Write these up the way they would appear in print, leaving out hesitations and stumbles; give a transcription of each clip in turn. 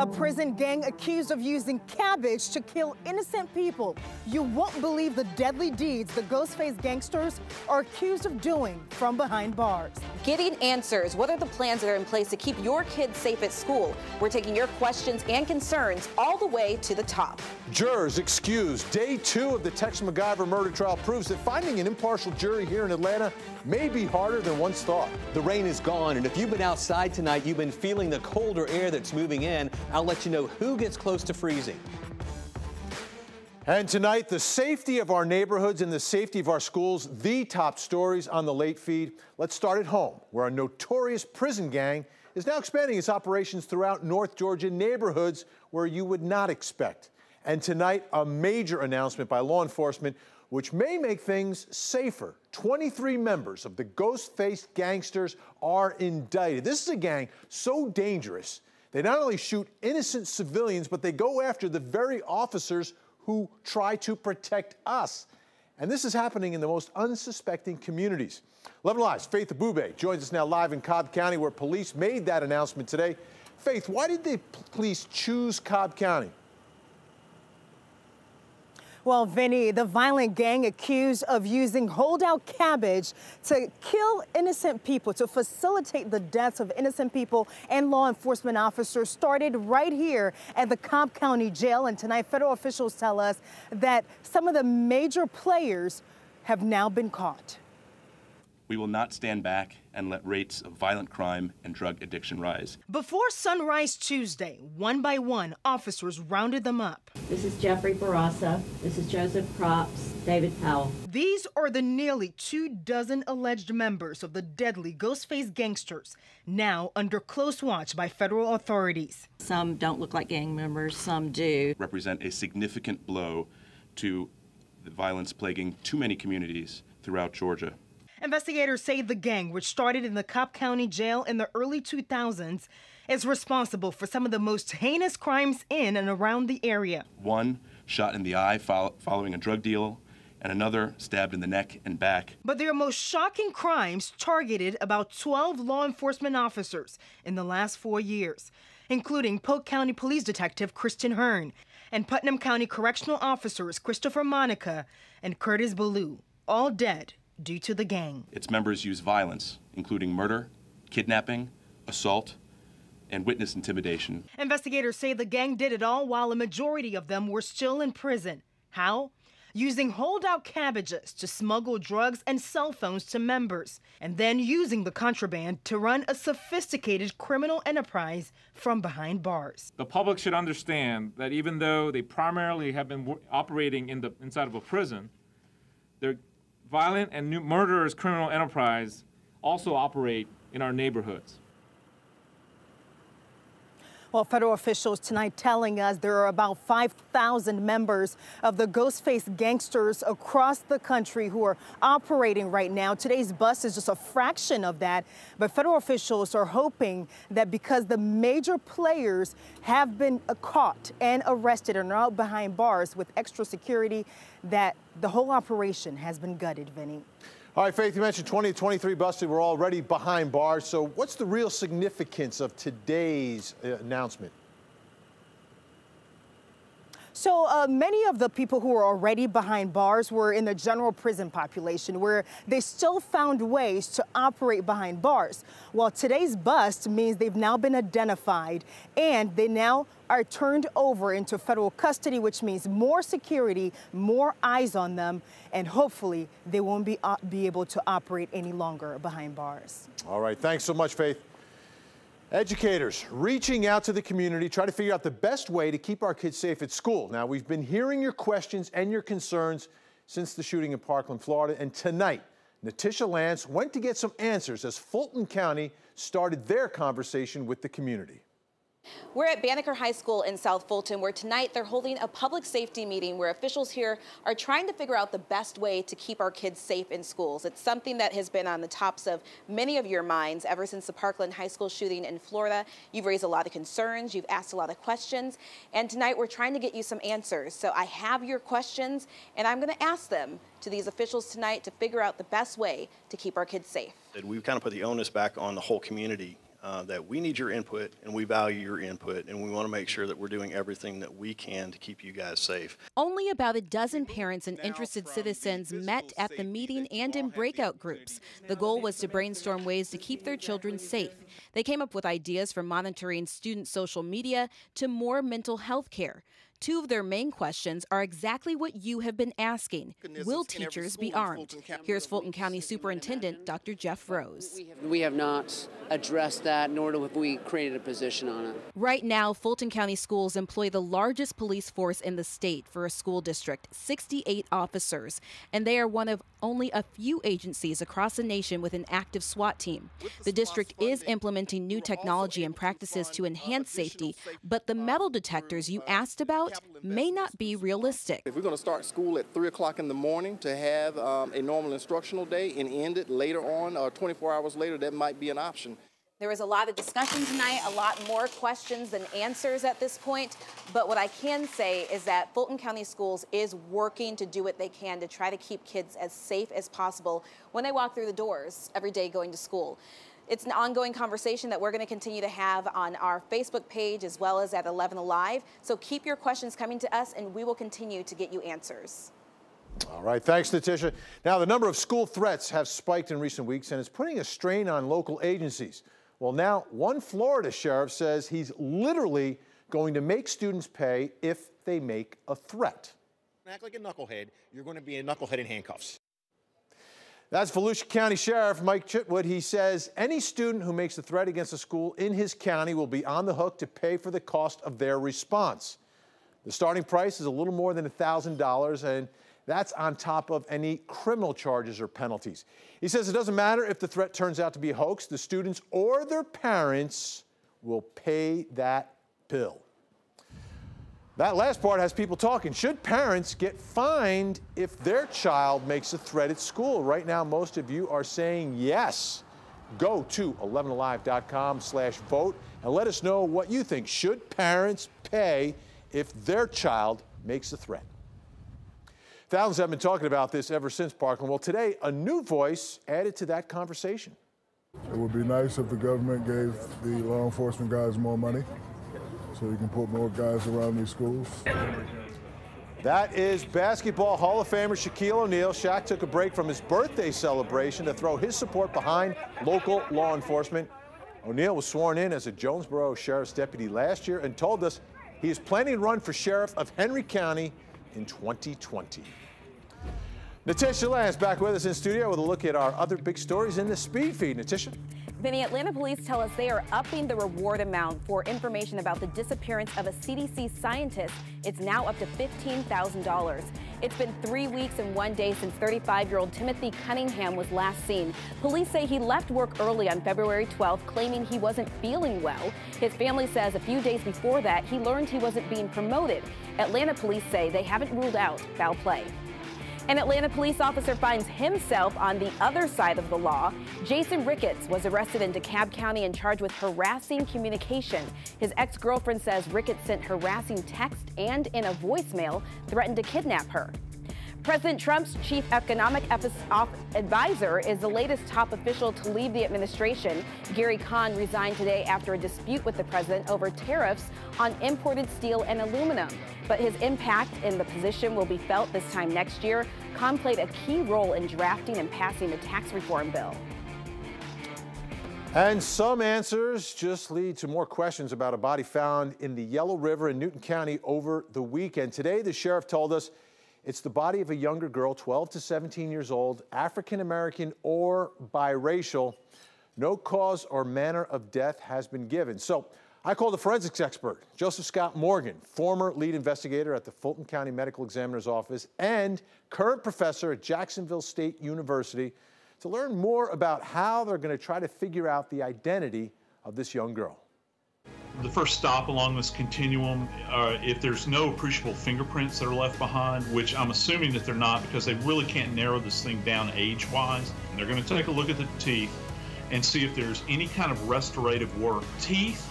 A prison gang accused of using cabbage to kill innocent people. You won't believe the deadly deeds the Ghostface gangsters are accused of doing from behind bars. Getting answers. What are the plans that are in place to keep your kids safe at school? We're taking your questions and concerns all the way to the top. Jurors excused. Day 2 of the Tex MacGyver murder trial proves that finding an impartial jury here in Atlanta may be harder than once thought. The rain is gone, and if you've been outside tonight, you've been feeling the colder air that's moving in. I'll let you know who gets close to freezing. And tonight, the safety of our neighborhoods and the safety of our schools, the top stories on the late feed. Let's start at home, where a notorious prison gang is now expanding its operations throughout North Georgia neighborhoods where you would not expect. And tonight, a major announcement by law enforcement which may make things safer. 23 members of the Ghostface gangsters are indicted. This is a gang so dangerous, they not only shoot innocent civilians, but they go after the very officers who try to protect us. And this is happening in the most unsuspecting communities. 11 Live's Faith Abube joins us now live in Cobb County, where police made that announcement today. Faith, why did the police choose Cobb County? Well, Vinny, the violent gang accused of using holdout cabbage to kill innocent people, to facilitate the deaths of innocent people and law enforcement officers started right here at the Cobb County Jail. And tonight, federal officials tell us that some of the major players have now been caught. We will not stand back and let rates of violent crime and drug addiction rise. Before sunrise Tuesday, one by one, officers rounded them up. This is Jeffrey Barassa. This is Joseph Props, David Powell. These are the nearly 24 alleged members of the deadly Ghostface gangsters, now under close watch by federal authorities. Some don't look like gang members, some do. Represent a significant blow to the violence plaguing too many communities throughout Georgia. Investigators say the gang, which started in the Cobb County Jail in the early 2000s, is responsible for some of the most heinous crimes in and around the area. One shot in the eye following a drug deal, and another stabbed in the neck and back. But their most shocking crimes targeted about 12 law enforcement officers in the last 4 years, including Polk County Police Detective Kristen Hearn and Putnam County Correctional Officers Christopher Monica and Curtis Ballou, all dead due to the gang. Its members use violence, including murder, kidnapping, assault, and witness intimidation. Investigators say the gang did it all while a majority of them were still in prison. How? Using holdout cabbages to smuggle drugs and cell phones to members, and then using the contraband to run a sophisticated criminal enterprise from behind bars. The public should understand that even though they primarily have been operating inside of a prison, their violent and murderous criminal enterprise also operate in our neighborhoods. Well, federal officials tonight telling us there are about 5,000 members of the Ghostface gangsters across the country who are operating right now. Today's bust is just a fraction of that, but federal officials are hoping that because the major players have been caught and arrested and are out behind bars with extra security, that the whole operation has been gutted, Vinny. All right, Faith, you mentioned 20 to 23 busted were already behind bars. So what's the real significance of today's announcement? So many of the people who are already behind bars were in the general prison population, where they still found ways to operate behind bars. Well, today's bust means they've now been identified and they now are turned over into federal custody, which means more security, more eyes on them, and hopefully they won't be able to operate any longer behind bars. All right, thanks so much, Faith. Educators reaching out to the community, try to figure out the best way to keep our kids safe at school. Now, we've been hearing your questions and your concerns since the shooting in Parkland, Florida, and tonight, Natisha Lance went to get some answers as Fulton County started their conversation with the community. We're at Banneker High School in South Fulton, where tonight they're holding a public safety meeting where officials here are trying to figure out the best way to keep our kids safe in schools. It's something that has been on the tops of many of your minds ever since the Parkland High School shooting in Florida. You've raised a lot of concerns, you've asked a lot of questions, and tonight we're trying to get you some answers. So I have your questions, and I'm going to ask them to these officials tonight to figure out the best way to keep our kids safe. We've kind of put the onus back on the whole community that we need your input and we value your input, and we want to make sure that we're doing everything that we can to keep you guys safe. Only about a dozen parents and interested citizens met at the meeting and in breakout groups. The goal was to brainstorm ways to keep their children safe. They came up with ideas from monitoring student social media to more mental health care. Two of their main questions are exactly what you have been asking. Will teachers be armed? Here's Fulton County Superintendent Dr. Jeff Rose. We have not addressed that, nor have we created a position on it. Right now, Fulton County schools employ the largest police force in the state for a school district, 68 officers, and they are one of only a few agencies across the nation with an active SWAT team. The district is implementing new technology and practices to enhance safety, but the metal detectors you asked about may not be realistic. If we're going to start school at 3 o'clock in the morning to have a normal instructional day and end it later on or 24 hours later, that might be an option. There was a lot of discussion tonight, a lot more questions than answers at this point. But what I can say is that Fulton County Schools is working to do what they can to try to keep kids as safe as possible when they walk through the doors every day going to school. It's an ongoing conversation that we're going to continue to have on our Facebook page as well as at 11 Alive. So keep your questions coming to us and we will continue to get you answers. All right, thanks, Natisha. Now, the number of school threats have spiked in recent weeks and it's putting a strain on local agencies. Well, now one Florida sheriff says he's literally going to make students pay if they make a threat. Act like a knucklehead, you're going to be a knucklehead in handcuffs. That's Volusia County Sheriff Mike Chitwood. He says any student who makes a threat against a school in his county will be on the hook to pay for the cost of their response. The starting price is a little more than $1,000, and that's on top of any criminal charges or penalties. He says it doesn't matter if the threat turns out to be a hoax, the students or their parents will pay that bill. That last part has people talking. Should parents get fined if their child makes a threat at school? Right now, most of you are saying yes. Go to 11alive.com/vote and let us know what you think. Should parents pay if their child makes a threat? Thousands have been talking about this ever since, Parkland. Well, today, a new voice added to that conversation. It would be nice if the government gave the law enforcement guys more money, so you can put more guys around these schools. That is Basketball Hall of Famer Shaquille O'Neal. Shaq took a break from his birthday celebration to throw his support behind local law enforcement. O'Neal was sworn in as a Jonesboro Sheriff's deputy last year and told us he is planning to run for sheriff of Henry County in 2020. Natisha Lance back with us in studio with a look at our other big stories in the speed feed. Natisha. Vinny, Atlanta police tell us they are upping the reward amount for information about the disappearance of a CDC scientist. It's now up to $15,000. It's been 3 weeks and 1 day since 35-year-old Timothy Cunningham was last seen. Police say he left work early on February 12th, claiming he wasn't feeling well. His family says a few days before that, he learned he wasn't being promoted. Atlanta police say they haven't ruled out foul play. An Atlanta police officer finds himself on the other side of the law. Jason Ricketts was arrested in DeKalb County and charged with harassing communication. His ex-girlfriend says Ricketts sent harassing text and in a voicemail threatened to kidnap her. President Trump's chief economic advisor is the latest top official to leave the administration. Gary Kahn resigned today after a dispute with the president over tariffs on imported steel and aluminum. But his impact in the position will be felt this time next year. Kahn played a key role in drafting and passing the tax reform bill. And some answers just lead to more questions about a body found in the Yellow River in Newton County over the weekend. Today, the sheriff told us it's the body of a younger girl, 12 to 17 years old, African-American or biracial. No cause or manner of death has been given. So I called a forensics expert, Joseph Scott Morgan, former lead investigator at the Fulton County Medical Examiner's Office and current professor at Jacksonville State University, to learn more about how they're going to try to figure out the identity of this young girl. The first stop along this continuum, if there's no appreciable fingerprints that are left behind, which I'm assuming that they're not because they really can't narrow this thing down age-wise, and they're going to take a look at the teeth and see if there's any kind of restorative work. Teeth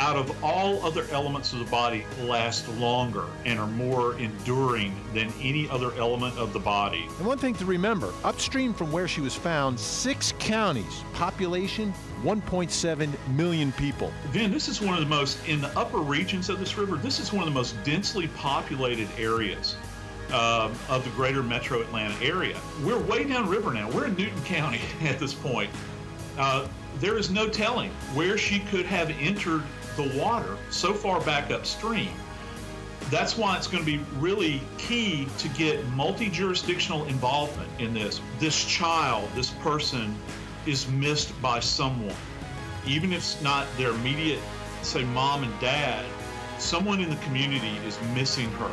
out of all other elements of the body, last longer and are more enduring than any other element of the body. And one thing to remember, upstream from where she was found, 6 counties, population 1.7 million people. Vin, this is one of the most, in the upper regions of this river, this is one of the most densely populated areas of the greater metro Atlanta area. We're way downriver now. We're in Newton County at this point. There is no telling where she could have entered the water so far back upstream. That's why it's going to be really key to get multi-jurisdictional involvement in this. This child, this person, is missed by someone. Even if it's not their immediate, say, mom and dad, someone in the community is missing her.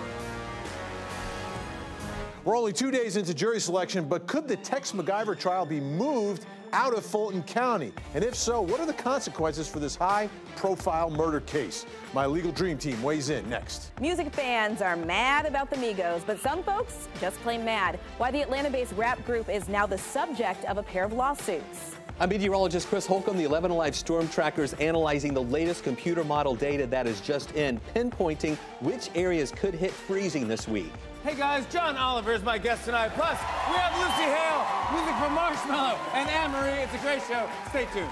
We're only 2 days into jury selection, but could the Tex MacGyver trial be moved out of Fulton County? And if so, what are the consequences for this high-profile murder case? My legal dream team weighs in next. Music fans are mad about the Migos, but some folks just plain mad. Why the Atlanta-based rap group is now the subject of a pair of lawsuits. I'm meteorologist Chris Holcomb. The 11 Alive Storm Tracker is analyzing the latest computer model data that is just in, pinpointing which areas could hit freezing this week. Hey guys, John Oliver is my guest tonight. Plus, we have Lucy Hale, music from Marshmallow, and Anne Marie. It's a great show. Stay tuned.